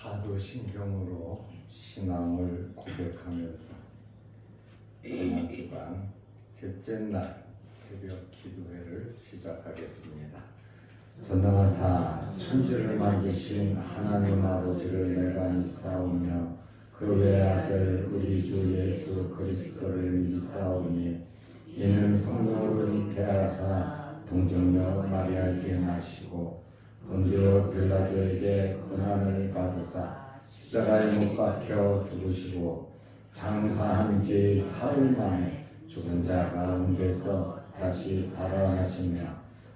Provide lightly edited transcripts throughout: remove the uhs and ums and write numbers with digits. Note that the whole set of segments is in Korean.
사도신경으로 신앙을 고백하면서 한 주간 셋째 날 새벽 기도회를 시작하겠습니다. 전능하사 천지를 만드신 하나님 아버지를 내가 믿사오며 그 외아들 우리 주 예수 그리스도를 믿사오니 이는 성령으로 잉태하사 동정녀 마리아에게 나시고 본디오 빌라도에게 고난을 받으사 십자가에 못 박혀 죽으시고 장사한 지 사흘 만에 죽은 자 가운데서 다시 살아나시며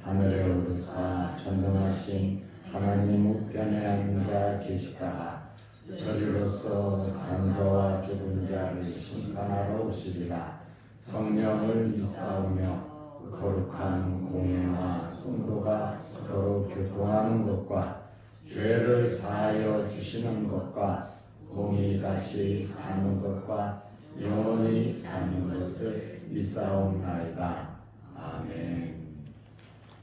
하늘에 오르사 전능하신 하나님 우편에 앉아 계시다가 저리로서 산 자와 죽은 자를 심판하러 오시리라. 성령을 믿사오며 거룩한 공예와 성도가 서로 교통하는 것과 죄를 사하여 주시는 것과 몸이 다시 사는 것과 영원히 사는 것을 믿사옵나이다. 아멘.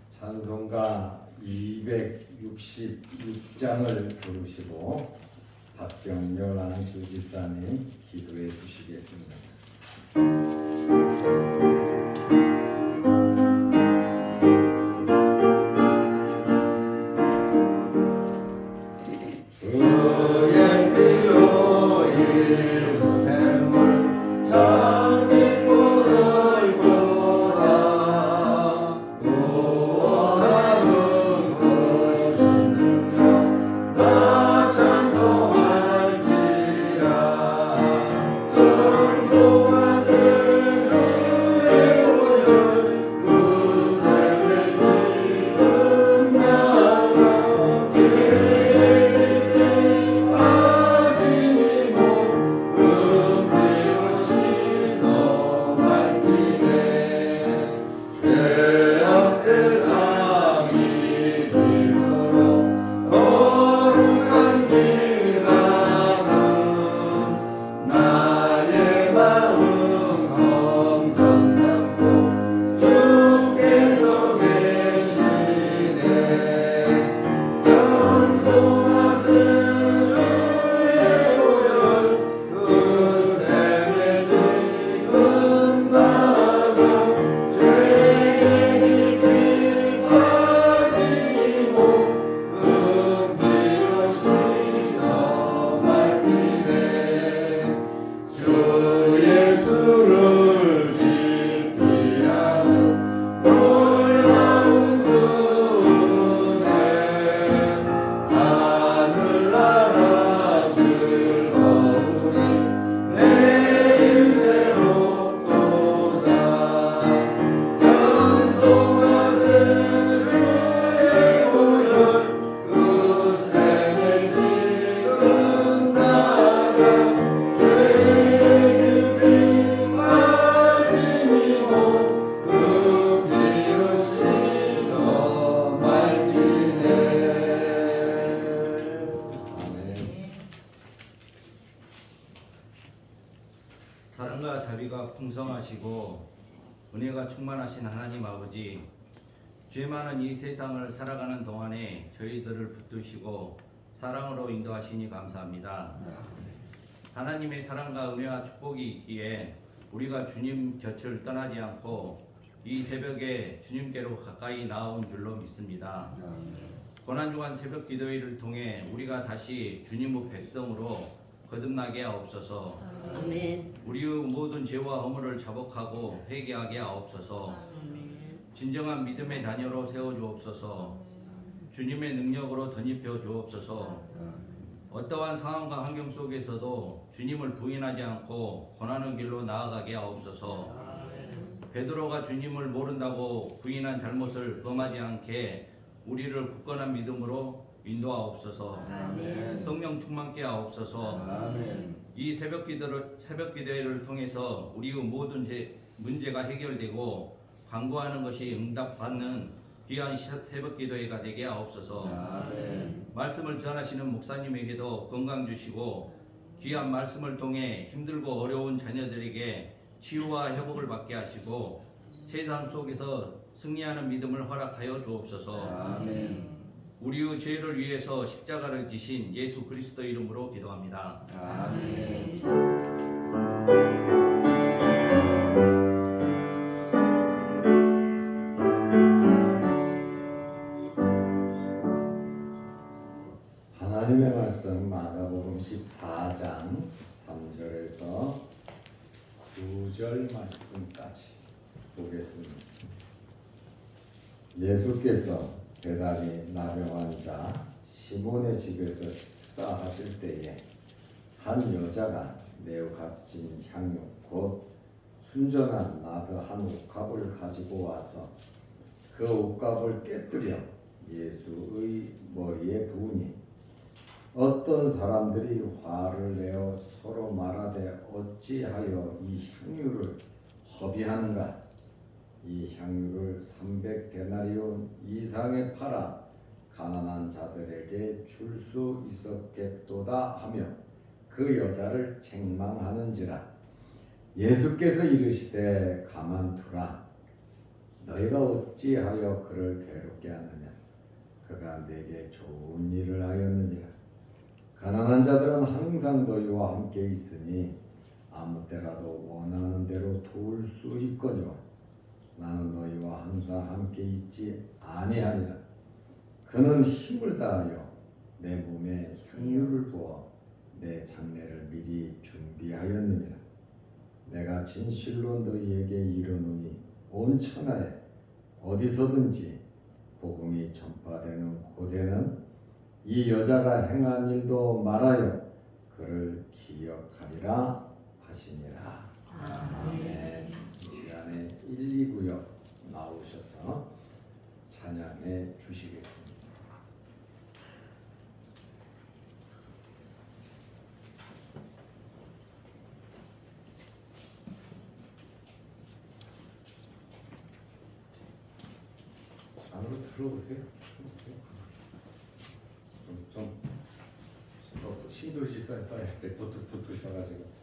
찬송가 266장을 부르시고 박병렬 안수 집사님 기도해 주시겠습니다. 사랑과 자비가 풍성하시고 은혜가 충만하신 하나님 아버지, 죄 많은 이 세상을 살아가는 동안에 저희들을 붙드시고 사랑으로 인도하시니 감사합니다. 하나님의 사랑과 은혜와 축복이 있기에 우리가 주님 곁을 떠나지 않고 이 새벽에 주님께로 가까이 나온 줄로 믿습니다. 고난주간 새벽 기도회를 통해 우리가 다시 주님의 백성으로 거듭나게 하옵소서. 아멘. 우리의 모든 죄와 허물을 자복하고 회개하게 하옵소서. 진정한 믿음의 자녀로 세워주옵소서. 주님의 능력으로 덧입혀 주옵소서. 어떠한 상황과 환경 속에서도 주님을 부인하지 않고 권하는 길로 나아가게 하옵소서. 베드로가 주님을 모른다고 부인한 잘못을 범하지 않게 우리를 굳건한 믿음으로 인도하옵소서. 아멘. 성령 충만케 하옵소서. 아멘. 이 새벽 기도회를 통해서 우리의 모든 문제가 해결되고 간구하는 것이 응답받는 귀한 새벽 기도회가 되게 하옵소서. 아멘. 말씀을 전하시는 목사님에게도 건강 주시고 귀한 말씀을 통해 힘들고 어려운 자녀들에게 치유와 회복을 받게 하시고 세상 속에서 승리하는 믿음을 허락하여 주옵소서. 아멘. 우리의 죄를 위해서 십자가를 지신 예수 그리스도 이름으로 기도합니다. 아멘. 하나님의 말씀 마가복음 14장 3절에서 9절 말씀까지 보겠습니다. 예수께서 배달이 나병한 자 시몬의 집에서 식사하실 때에 한 여자가 매우 값진 향유 곧 순전한 나드 한 옥합을 가지고 와서 그 옥합을 깨뜨려 예수의 머리에 부으니 어떤 사람들이 화를 내어 서로 말하되 어찌하여 이 향유를 허비하는가? 이 향유를 300데나리온 이상에 팔아 가난한 자들에게 줄 수 있었겠도다 하며 그 여자를 책망하는지라. 예수께서 이르시되 가만두라. 너희가 어찌하여 그를 괴롭게 하느냐? 그가 내게 좋은 일을 하였느니라. 가난한 자들은 항상 너희와 함께 있으니 아무 때라도 원하는 대로 도울 수 있거니와 나는 너희와 항상 함께 있지 아니하리라. 그는 힘을 다하여 내 몸에 향유를 부어 내 장례를 미리 준비하였느니라. 내가 진실로 너희에게 이르노니 온 천하에 어디서든지 복음이 전파되는 곳에는 이 여자가 행한 일도 말하여 그를 기억하리라 하시니라. 아멘. 이 시간에 1, 2구역 나오셔서 찬양해 주시겠습니다. 안으로 들어오세요. 좀 신도시센터에 붙으셔가지고.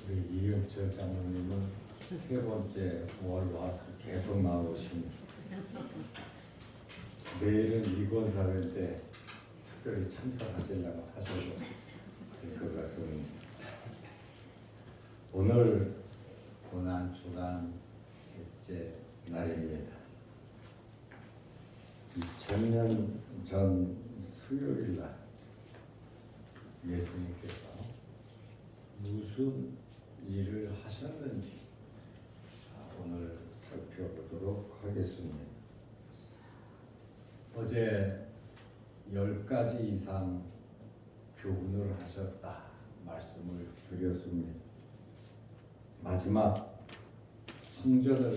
우리 이영철 장로님은 세 번째 월 와서 계속 나오십니다. 내일은 이권사회인데 특별히 참석하시려고 하셔도 될 것 같습니다. 오늘 고난 주간 셋째 날입니다. 2000년 전 수요일 날 예수님께서 무슨 일을 하셨는지 오늘 살펴보도록 하겠습니다. 어제 10가지 이상 교훈을 하셨다 말씀을 드렸습니다. 마지막 성전을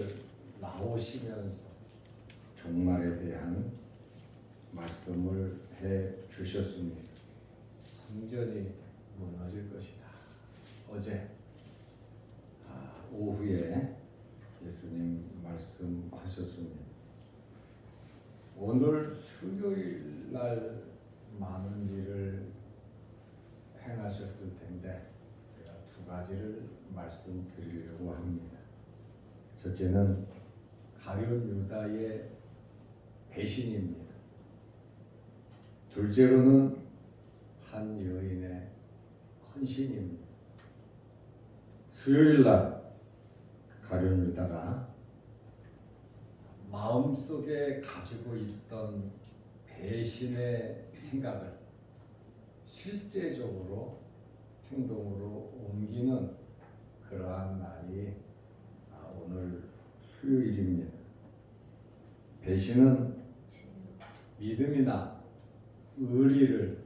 나오시면서 종말에 대한 말씀을 해 주셨습니다. 성전이 무너질 것이다. 어제 오후에 예수님 말씀하셨습니다. 오늘 수요일 날 많은 일을 행하셨을 텐데 제가 두 가지를 말씀드리려고 합니다. 첫째는 가룟 유다의 배신입니다. 둘째로는 한 여인의 헌신입니다. 수요일 날 가룟 유다가 마음속에 가지고 있던 배신의 생각을 실제적으로 행동으로 옮기는 그러한 날이 오늘 수요일입니다. 배신은 믿음이나 의리를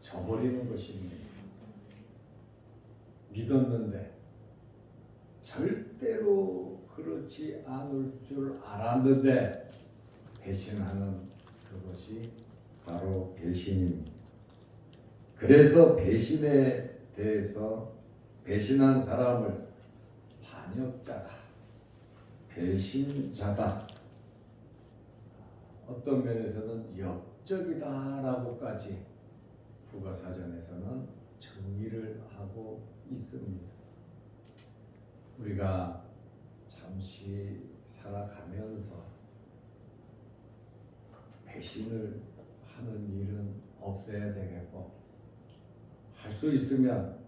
저버리는 것입니다. 믿었는데 절대로 그렇지 않을 줄 알았는데 배신하는 그것이 바로 배신입니다. 그래서 배신에 대해서 배신한 사람을 반역자다, 배신자다, 어떤 면에서는 역적이다라고까지 국어사전에서는 정의를 하고 있습니다. 우리가 잠시 살아가면서 배신을 하는 일은 없어야 되겠고, 할 수 있으면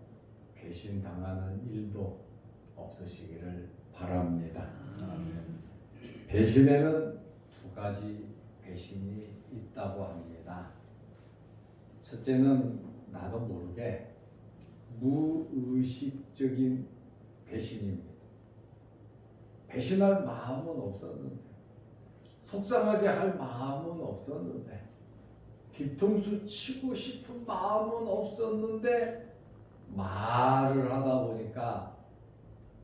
배신 당하는 일도 없으시기를 바랍니다. 배신에는 두 가지 배신이 있다고 합니다. 첫째는 나도 모르게 무의식적인 배신입니다. 배신할 마음은 없었는데, 속상하게 할 마음은 없었는데, 뒤통수 치고 싶은 마음은 없었는데 말을 하다 보니까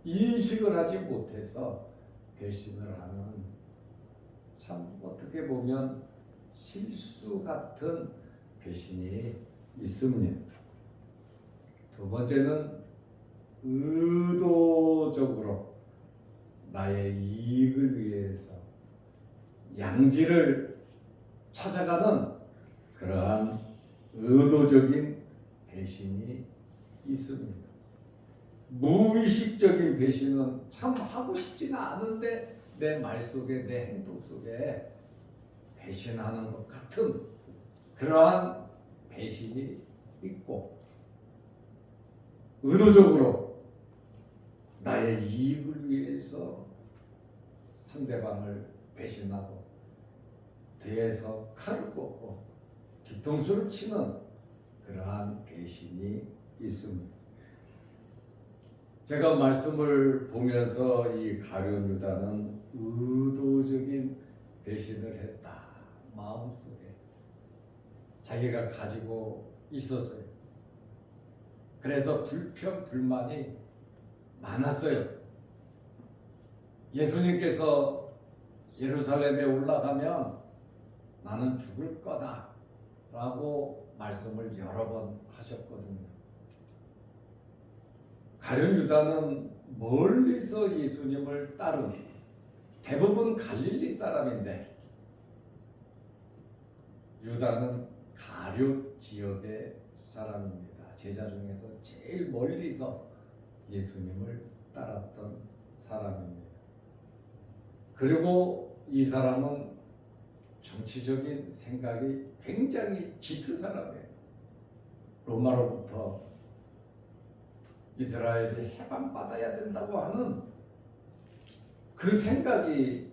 인식을 하지 못해서 배신을 하는, 참 어떻게 보면 실수 같은 배신이 있습니다. 두 번째는 의도적으로 나의 이익을 위해서 양지를 찾아가는 그러한 의도적인 배신이 있습니다. 무의식적인 배신은 참 하고 싶지가 않은데 내 말 속에, 내 행동 속에 배신하는 것 같은 그러한 배신이 있고, 의도적으로 나의 이익을 위해서 상대방을 배신하고 뒤에서 칼을 꽂고 뒤통수를 치는 그러한 배신이 있습니다. 제가 말씀을 보면서 이 가룟 유다는 의도적인 배신을 했다. 마음속에 자기가 가지고 있었어요. 그래서 불평, 불만이 많았어요. 예수님께서 예루살렘에 올라가면 나는 죽을 거다 라고 말씀을 여러 번 하셨거든요. 가룟 유다는 멀리서 예수님을 따른 대부분 갈릴리 사람인데 유다는 가룟 지역의 사람입니다. 제자 중에서 제일 멀리서 예수님을 따랐던 사람입니다. 그리고 이 사람은 정치적인 생각이 굉장히 짙은 사람이에요. 로마로부터 이스라엘이 해방받아야 된다고 하는 그 생각이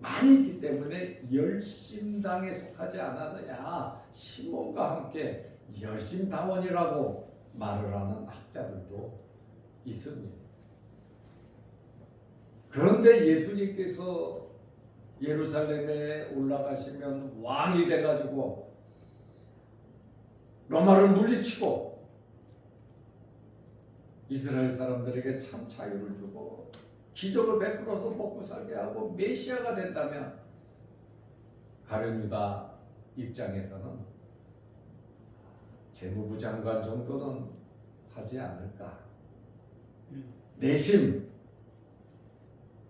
많이 있기 때문에 열심당에 속하지 않았느냐, 시몬과 함께 열심당원이라고 말을 하는 학자들도 있습니다. 그런데 예수님께서 예루살렘에 올라가시면 왕이 돼가지고 로마를 물리치고 이스라엘 사람들에게 참 자유를 주고 기적을 베풀어서 먹고 살게 하고 메시아가 된다면 가룟 유다 입장에서는 재무부 장관 정도는 하지 않을까. 내심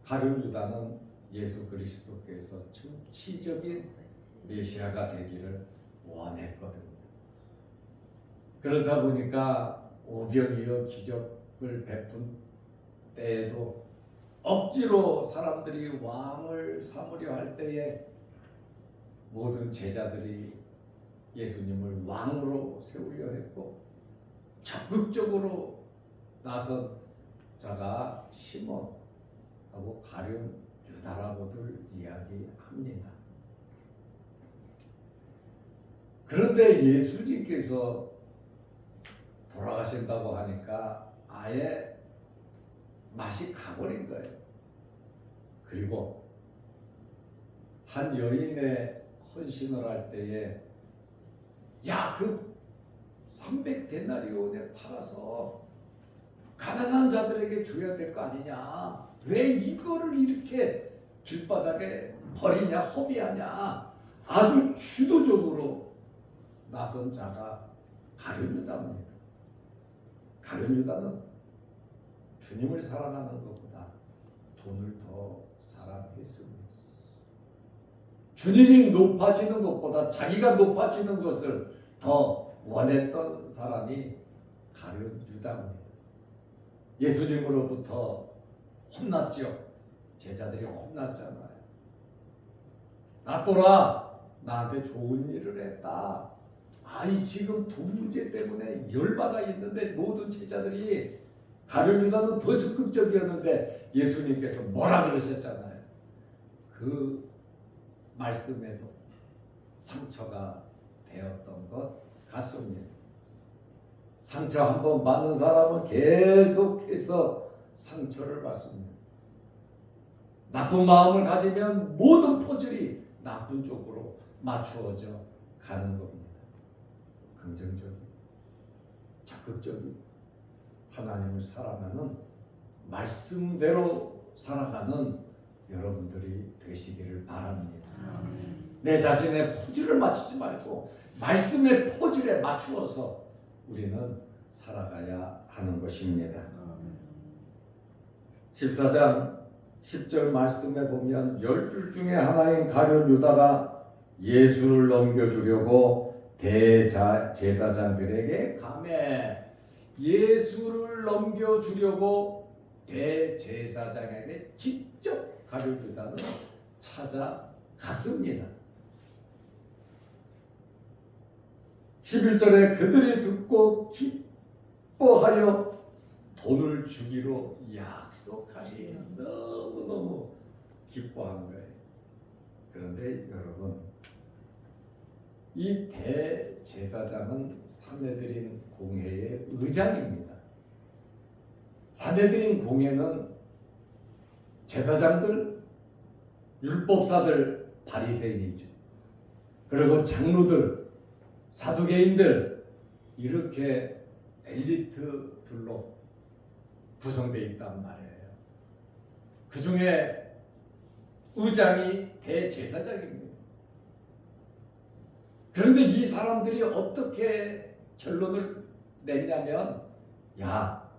가룟 유다는 예수 그리스도께서 정치적인 메시아가 되기를 원했거든요. 그러다 보니까 오병이어 기적을 베푼 때에도 억지로 사람들이 왕을 삼으려 할 때에 모든 제자들이 예수님을 왕으로 세우려 했고 적극적으로 나선 자가 시몬하고 가룟 유다라고들 이야기합니다. 그런데 예수님께서 돌아가신다고 하니까 아예 맛이 가버린 거예요. 그리고 한 여인의 헌신을 할 때에 야, 그 300데나리온에 팔아서 가난한 자들에게 줘야 될 거 아니냐, 왜 이거를 이렇게 길바닥에 버리냐, 허비하냐, 아주 주도적으로 나선 자가 가룟 유다입니다. 가룟 유다는 주님을 사랑하는 것보다 돈을 더 사랑했습니다. 주님이 높아지는 것보다 자기가 높아지는 것을 더 원했던 사람이 가룟 유다입니다. 예수님으로부터 혼났죠. 제자들이 혼났잖아요. 놔둬라, 나한테 좋은 일을 했다. 아니 지금 돈 문제 때문에 열받아 있는데 모든 제자들이, 가룟 유다는 더 적극적이었는데 예수님께서 뭐라 그러셨잖아요. 그 말씀에도 상처가 되었던 것 같습니다. 상처 한번 받는 사람은 계속해서 상처를 받습니다. 나쁜 마음을 가지면 모든 포질이 나쁜 쪽으로 맞추어져 가는 겁니다. 긍정적인, 적극적인, 하나님을 사랑하는, 말씀대로 살아가는 여러분들이 되시기를 바랍니다. 내 자신의 포질을 맞추지 말고 말씀의 포질에 맞추어서 우리는 살아가야 하는 것입니다. 14장 10절 말씀에 보면 12 중에 하나인 가룟 유다가 예수를 넘겨주려고 대제사장들에게 가매, 예수를 넘겨주려고 대제사장에게 직접 가룟 유다는 찾아갔습니다. 11절에 그들이 듣고 기뻐하여 돈을 주기로 약속하니 너무너무 기뻐한 거예요. 그런데 여러분, 이 대제사장은 산헤드린 공회의 의장입니다. 산헤드린 공회는 제사장들, 율법사들, 바리새인이죠. 그리고 장로들, 사두개인들, 이렇게 엘리트들로 구성되어 있단 말이에요. 그 중에 의장이 대제사장입니다. 그런데 이 사람들이 어떻게 결론을 냈냐면, 야,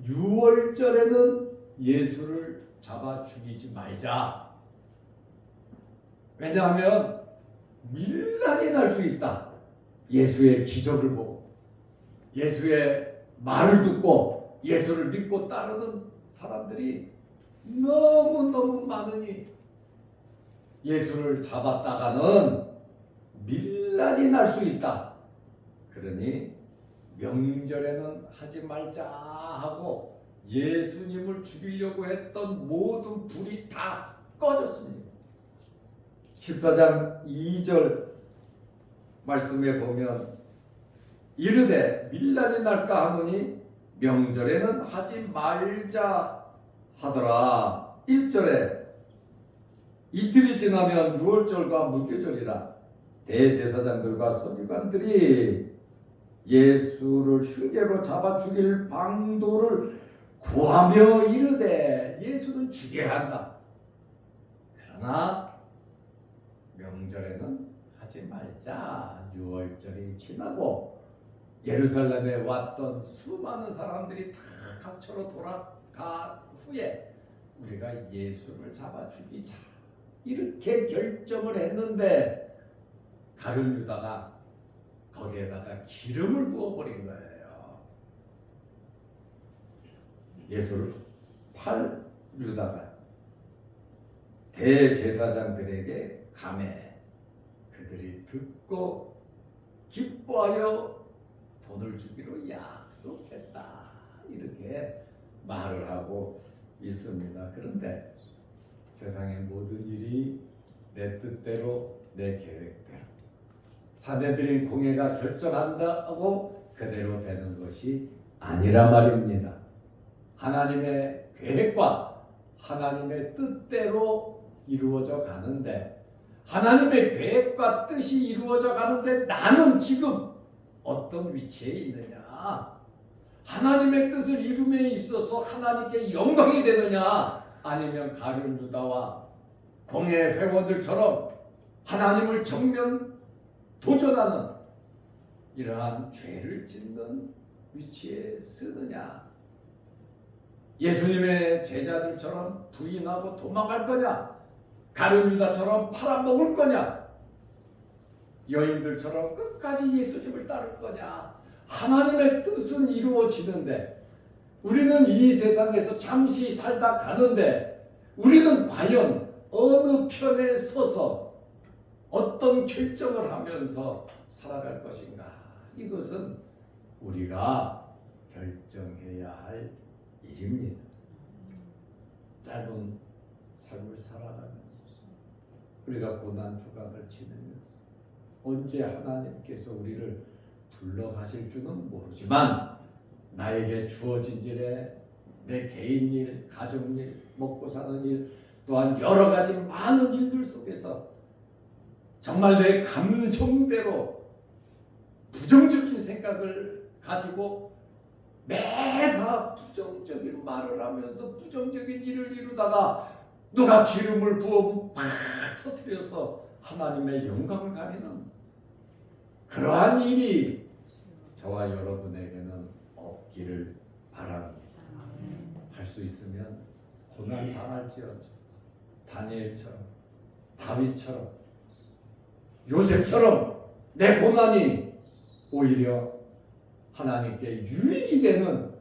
6월절에는 예수를 잡아 죽이지 말자. 왜냐하면 밀란이 날 수 있다. 예수의 기적을 보고 예수의 말을 듣고 예수를 믿고 따르는 사람들이 너무너무 많으니 예수를 잡았다가는 밀란이 날 수 있다. 그러니 명절에는 하지 말자 하고 예수님을 죽이려고 했던 모든 불이 다 꺼졌습니다. 14장 2절 말씀에 보면 이르되 밀란이 날까 하노니 명절에는 하지 말자 하더라. 1절에 이틀이 지나면 유월절과 무교절이라 대제사장들과 서기관들이 예수를 흉계로 잡아 죽일 방도를 구하며 이르되 예수는 죽여야 한다. 그러나 명절에는 하지 말자. 유월절이 지나고 예루살렘에 왔던 수많은 사람들이 다 각처로 돌아가 후에 우리가 예수를 잡아 죽이자 이렇게 결정을 했는데 가룟 유다가 거기에다가 기름을 부어버린 거예요. 예수를 팔 유다가 대제사장들에게 감해 그들이 듣고 기뻐하여 돈을 주기로 약속했다. 이렇게 말을 하고 있습니다. 그런데 세상의 모든 일이 내 뜻대로 내 계획대로 사내들인 공예가 결정한다고 그대로 되는 것이 아니라 말입니다. 하나님의 계획과 하나님의 뜻대로 이루어져 가는데 하나님의 계획과 뜻이 이루어져 가는데 나는 지금 어떤 위치에 있느냐? 하나님의 뜻을 이룸에 있어서 하나님께 영광이 되느냐? 아니면 가룟 유다와 공예 회원들처럼 하나님을 정면 도전하는 이러한 죄를 짓는 위치에 서느냐? 예수님의 제자들처럼 부인하고 도망갈 거냐? 가룟 유다처럼 팔아먹을 거냐? 여인들처럼 끝까지 예수님을 따를 거냐? 하나님의 뜻은 이루어지는데 우리는 이 세상에서 잠시 살다 가는데 우리는 과연 어느 편에 서서 어떤 결정을 하면서 살아갈 것인가? 이것은 우리가 결정해야 할 일입니다. 짧은 삶을 살아가면서 우리가 고난 주간을 지내면서 언제 하나님께서 우리를 불러가실 줄은 모르지만 나에게 주어진 일에 내 개인 일, 가족 일, 먹고 사는 일 또한 여러 가지 많은 일들 속에서 정말 내 감정대로 부정적인 생각을 가지고 매사 부정적인 말을 하면서 부정적인 일을 이루다가 누가 기름을 부어 팍 터뜨려서 하나님의 영광을 가리는 그러한 일이 저와 여러분에게는 없기를 바랍니다. 할 수 있으면 고난 당할지어다. 다니엘처럼 다윗처럼 요셉처럼 내 고난이 오히려 하나님께 유익이 되는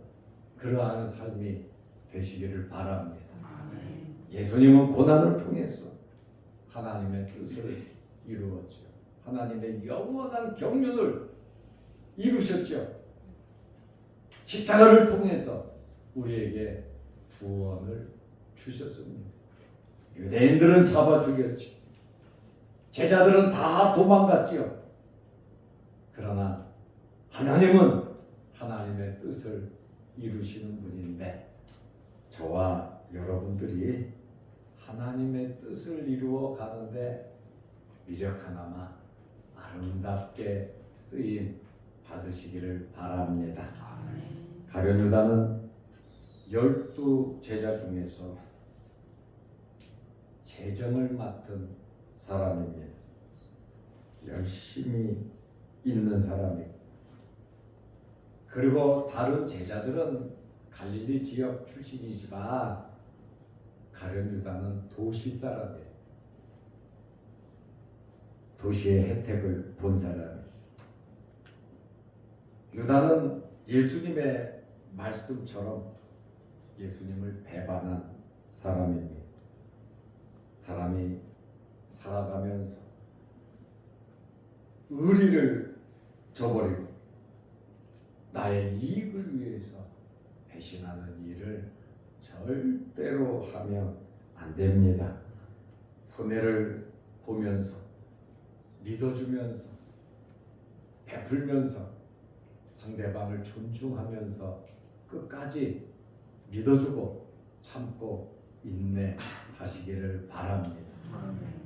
그러한 삶이 되시기를 바랍니다. 예수님은 고난을 통해서 하나님의 뜻을 이루었죠. 하나님의 영원한 경륜을 이루셨죠. 십자가를 통해서 우리에게 구원을 주셨습니다. 유대인들은 잡아 죽였죠. 제자들은 다 도망갔지요. 그러나 하나님은 하나님의 뜻을 이루시는 분인데 저와 여러분들이 하나님의 뜻을 이루어 가는데 미력하나마 아름답게 쓰임 받으시기를 바랍니다. 가룟 유다는 12 제자 중에서 재정을 맡은 사람입니다. 열심히 있는 사람이고, 그리고 다른 제자들은 갈릴리 지역 출신이지만 가룟 유다는 도시 사람이에요. 도시의 혜택을 본 사람이에요. 유다는 예수님의 말씀처럼 예수님을 배반한 사람입니다. 사람이 살아가면서 의리를 저버리고 나의 이익을 위해서 배신하는 일을 절대로 하면 안 됩니다. 손해를 보면서 믿어주면서 베풀면서 상대방을 존중하면서 끝까지 믿어주고 참고 인내하시기를 바랍니다.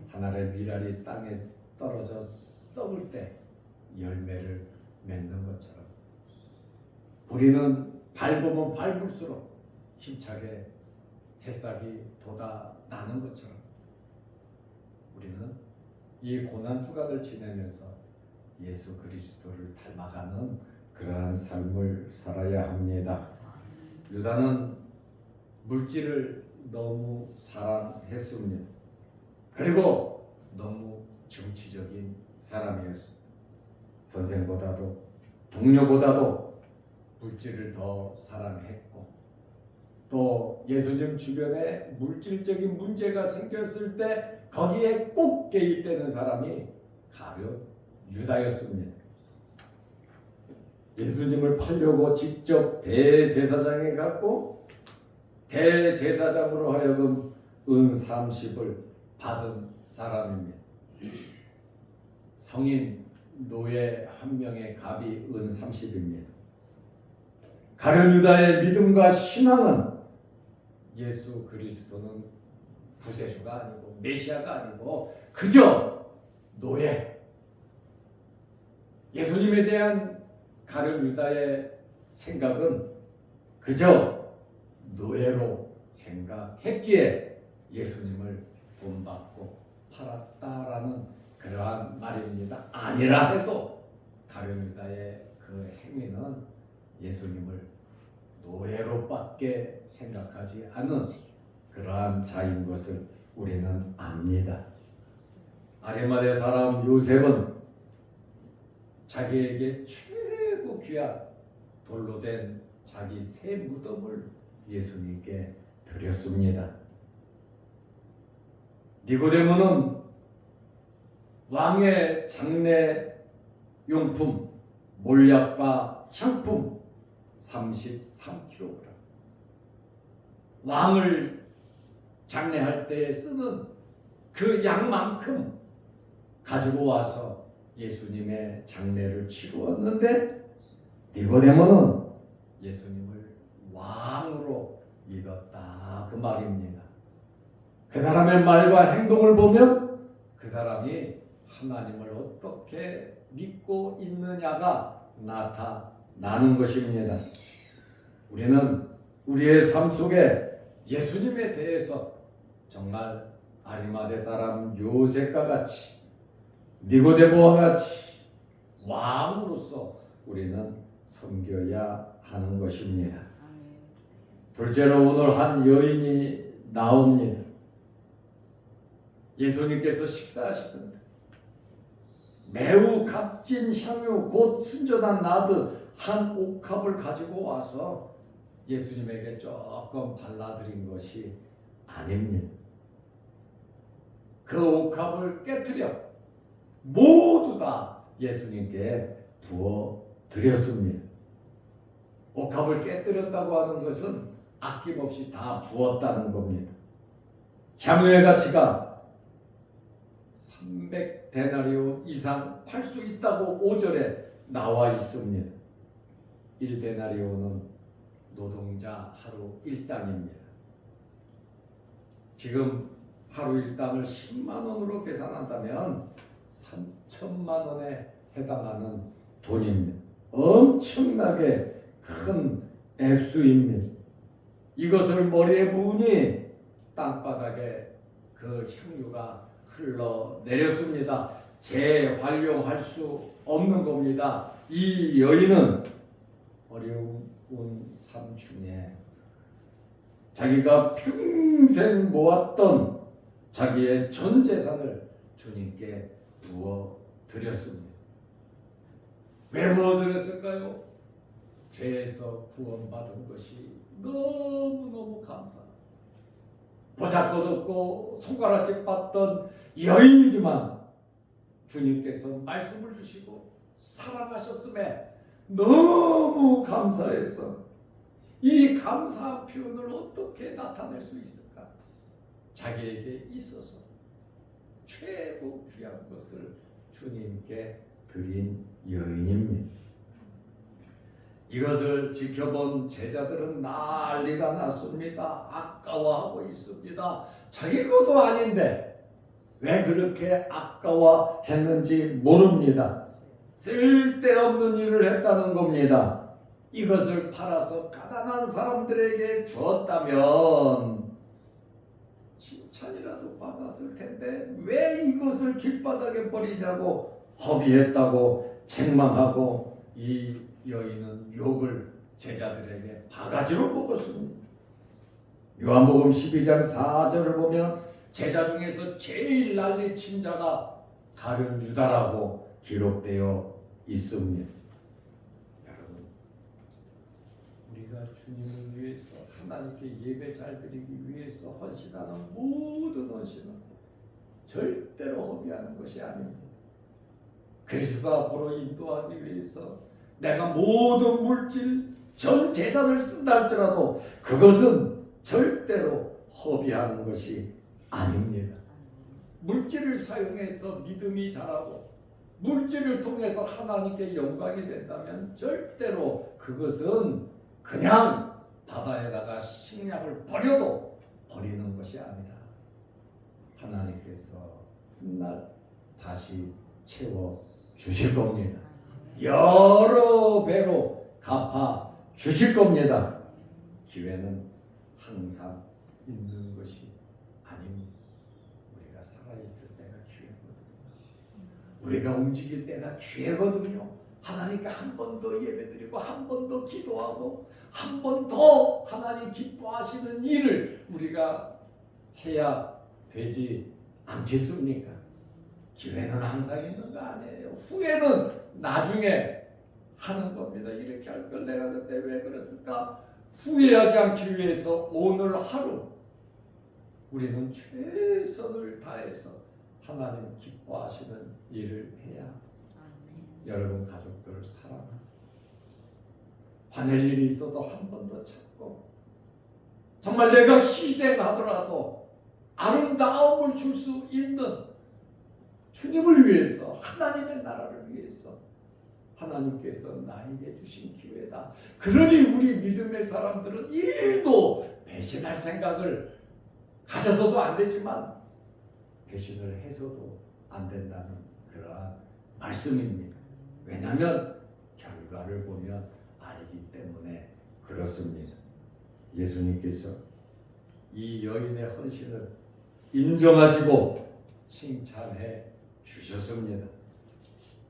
하늘의 미랄이 땅에 떨어져 썩을 때 열매를 맺는 것처럼 우리는 밟으면 밟을수록 힘차게 새싹이 돋아나는 것처럼 우리는 이 고난주간을 지내면서 예수 그리스도를 닮아가는 그러한 삶을 살아야 합니다. 유다는 물질을 너무 사랑했습니다. 그리고 너무 정치적인 사람이었습니다. 선생보다도 동료보다도 물질을 더 사랑했고, 또 예수님 주변에 물질적인 문제가 생겼을 때 거기에 꼭 개입되는 사람이 가룟 유다였습니다. 예수님을 팔려고 직접 대제사장에 갔고 대제사장으로 하여금 은 30을 받은 사람입니다. 성인 노예 한 명의 값이 은 30입니다. 가룟 유다의 믿음과 신앙은 예수 그리스도는 구세주가 아니고 메시아가 아니고 그저 노예, 예수님에 대한 가룟 유다의 생각은 그저 노예로 생각했기에 예수님을 돈 받고 팔았다라는 그러한 말입니다. 아니라 해도 가룟 유다의 그 행위는 예수님을 노예로밖에 생각하지 않은 그러한 자인 것을 우리는 압니다. 아리마대 사람 요셉은 자기에게 최고 귀한 돌로 된 자기 새 무덤을 예수님께 드렸습니다. 니고데모는 왕의 장례 용품, 몰약과 향품 33kg, 왕을 장례할 때 쓰는 그 양만큼 가지고 와서 예수님의 장례를 치루었는데 니고데모는 예수님을 왕으로 믿었다 그 말입니다. 그 사람의 말과 행동을 보면 그 사람이 하나님을 어떻게 믿고 있느냐가 나타나는 것입니다. 우리는 우리의 삶 속에 예수님에 대해서 정말 아리마대 사람 요셉과 같이 니고데모와 같이 왕으로서 우리는 섬겨야 하는 것입니다. 둘째로 오늘 한 여인이 나옵니다. 예수님께서 식사하시는데 매우 값진 향유 곧 순전한 나드 한 옥합을 가지고 와서 예수님에게 조금 발라드린 것이 아닙니다. 그 옥합을 깨트려 모두 다 예수님께 부어 드렸습니다. 옥합을 깨뜨렸다고 하는 것은 아낌없이 다 부었다는 겁니다. 향유의 가치가 300데나리온 이상 팔 수 있다고 5절에 나와 있습니다. 1데나리온은 노동자 하루 일당입니다. 지금 하루 일당을 10만 원으로 계산한다면 3천만 원에 해당하는 돈입니다. 엄청나게 큰 액수입니다. 이것을 머리에 부으니 땅바닥에 그 향유가 흘러내렸습니다. 재활용할 수 없는 겁니다. 이 여인은 어려운 삶 중에 자기가 평생 모았던 자기의 전 재산을 주님께 부어 드렸습니다. 왜 부어 드렸을까요? 죄에서 구원받은 것이 너무너무 감사합니다. 보잘것없고 손가락질 받던 여인이지만 주님께서 말씀을 주시고 사랑하셨음에 너무 감사해서 이 감사한 표현을 어떻게 나타낼 수 있을까? 자기에게 있어서 최고 귀한 것을 주님께 드린 여인입니다. 이것을 지켜본 제자들은 난리가 났습니다. 아까워하고 있습니다. 자기 것도 아닌데 왜 그렇게 아까워했는지 모릅니다. 쓸데없는 일을 했다는 겁니다. 이것을 팔아서 가난한 사람들에게 주었다면 칭찬이라도 받았을 텐데 왜 이것을 길바닥에 버리냐고 허비했다고 책망하고 이 여인은 욕을 제자들에게 바가지로 먹었습니다. 요한복음 12장 4절을 보면 제자 중에서 제일 난리친 자가 가룟 유다라고 기록되어 있습니다. 여러분, 우리가 주님을 위해서 하나님께 예배 잘 드리기 위해서 헌신하는 모든 헌신은 절대로 허비하는 것이 아닙니다. 그리스도 앞으로 인도하기 위해서 내가 모든 물질 전 재산을 쓴다 할지라도 그것은 절대로 허비하는 것이 아닙니다. 물질을 사용해서 믿음이 자라고 물질을 통해서 하나님께 영광이 된다면 절대로 그것은 그냥 바다에다가 식량을 버려도 버리는 것이 아니라 하나님께서 훗날 다시 채워 주실 겁니다. 여러 배로 갚아 주실 겁니다. 기회는 항상 있는 것이 아닙니다. 우리가 살아있을 때가 기회거든요. 우리가 움직일 때가 기회거든요. 하나님께 한 번 더 예배드리고 한 번 더 기도하고 한 번 더 하나님 기뻐하시는 일을 우리가 해야 되지 않겠습니까? 기회는 항상 있는 거 아니에요. 후회는 나중에 하는 겁니다. 이렇게 할 걸 내가 그때 왜 그랬을까? 후회하지 않기 위해서 오늘 하루 우리는 최선을 다해서 하나님 기뻐하시는 일을 해야 여러분 가족들 사랑하고 화낼 일이 있어도 한 번 더 참고 정말 내가 희생하더라도 아름다움을 줄 수 있는 주님을 위해서 하나님의 나라를 위해서 하나님께서 나에게 주신 기회다. 그러니 우리 믿음의 사람들은 일도 배신할 생각을 가져서도 안 되지만 배신을 해서도 안 된다는 그러한 말씀입니다. 왜냐하면 결과를 보면 알기 때문에 그렇습니다. 예수님께서 이 여인의 헌신을 인정하시고 칭찬해 주셨습니다.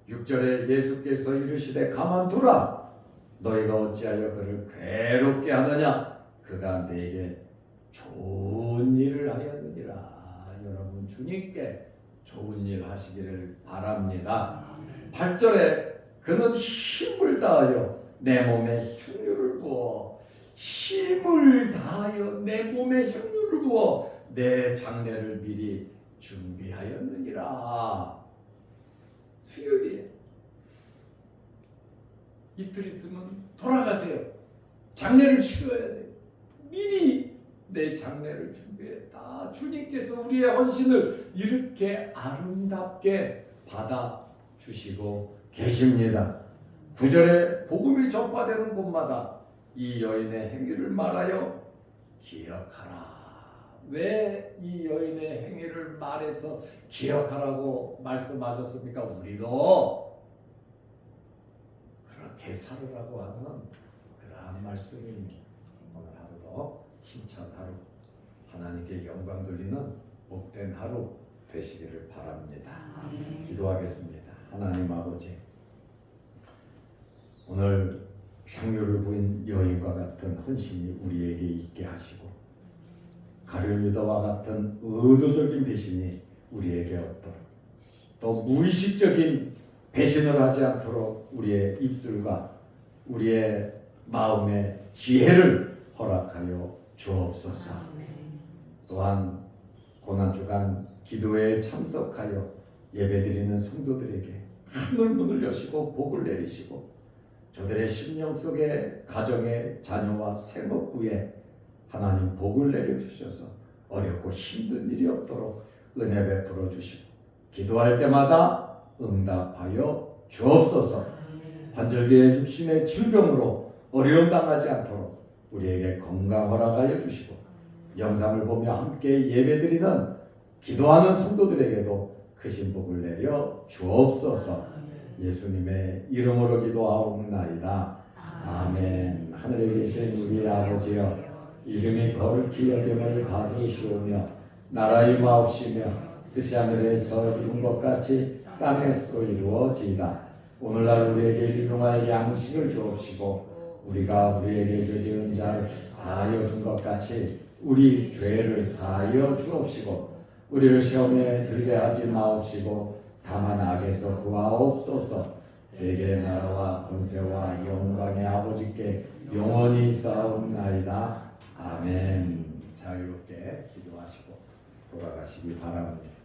6절에 예수께서 이르시되 가만두라 너희가 어찌하여 그를 괴롭게 하느냐 그가 내게 좋은 일을 하였느니라. 여러분 주님께 좋은 일 하시기를 바랍니다. 8절에 그는 힘을 다하여 내 몸에 향유를 부어 힘을 다하여 내 몸에 향유를 부어 내 장례를 미리 준비하였느니라. 수요일이에요. 이틀 있으면 돌아가세요. 장례를 치러야 돼요. 미리 내 장례를 준비했다. 주님께서 우리의 헌신을 이렇게 아름답게 받아주시고 계십니다. 9절에 복음이 전파되는 곳마다 이 여인의 행위를 말하여 기억하라. 왜 이 여인의 행위를 말해서 기억하라고 말씀하셨습니까? 우리도 그렇게 살으라고 하는 그러한 말씀입니다. 오늘 하루도 힘찬 하루, 하나님께 영광 돌리는 복된 하루 되시기를 바랍니다. 기도하겠습니다. 하나님 아버지, 오늘 향유를 부인 여인과 같은 헌신이 우리에게 있게 하시고 가룟 유다와 같은 의도적인 배신이 우리에게 없도록, 또 무의식적인 배신을 하지 않도록 우리의 입술과 우리의 마음의 지혜를 허락하여 주옵소서. 또한 고난주간 기도회에 참석하여 예배드리는 성도들에게 하늘문을 여시고 복을 내리시고 저들의 심령 속에 가정의 자녀와 생업부에 하나님 복을 내려주셔서 어렵고 힘든 일이 없도록 은혜 베풀어 주시고 기도할 때마다 응답하여 주옵소서. 환절기에 육신의 질병으로 어려움 당하지 않도록 우리에게 건강 허락하여 주시고 영상을 보며 함께 예배드리는 기도하는 성도들에게도 크신 복을 내려 주옵소서. 예수님의 이름으로 기도하옵나이다. 아멘. 하늘에 계신 우리 아버지여, 이름이 거룩히 여김을 받으시오며 나라의 마옵시며 뜻이 하늘에서 이룬 것 같이 땅에서도 이루어지이다. 오늘날 우리에게 일용할 양식을 주옵시고 우리가 우리에게 죄 지은 자를 사하여 준 것 같이 우리 죄를 사하여 주옵시고 우리를 시험에 들게 하지 마옵시고 다만 악에서 구하옵소서. 대개 나라와 권세와 영광의 아버지께 영원히 있사옵나이다. 아멘. 자유롭게 기도하시고 돌아가시기 바랍니다.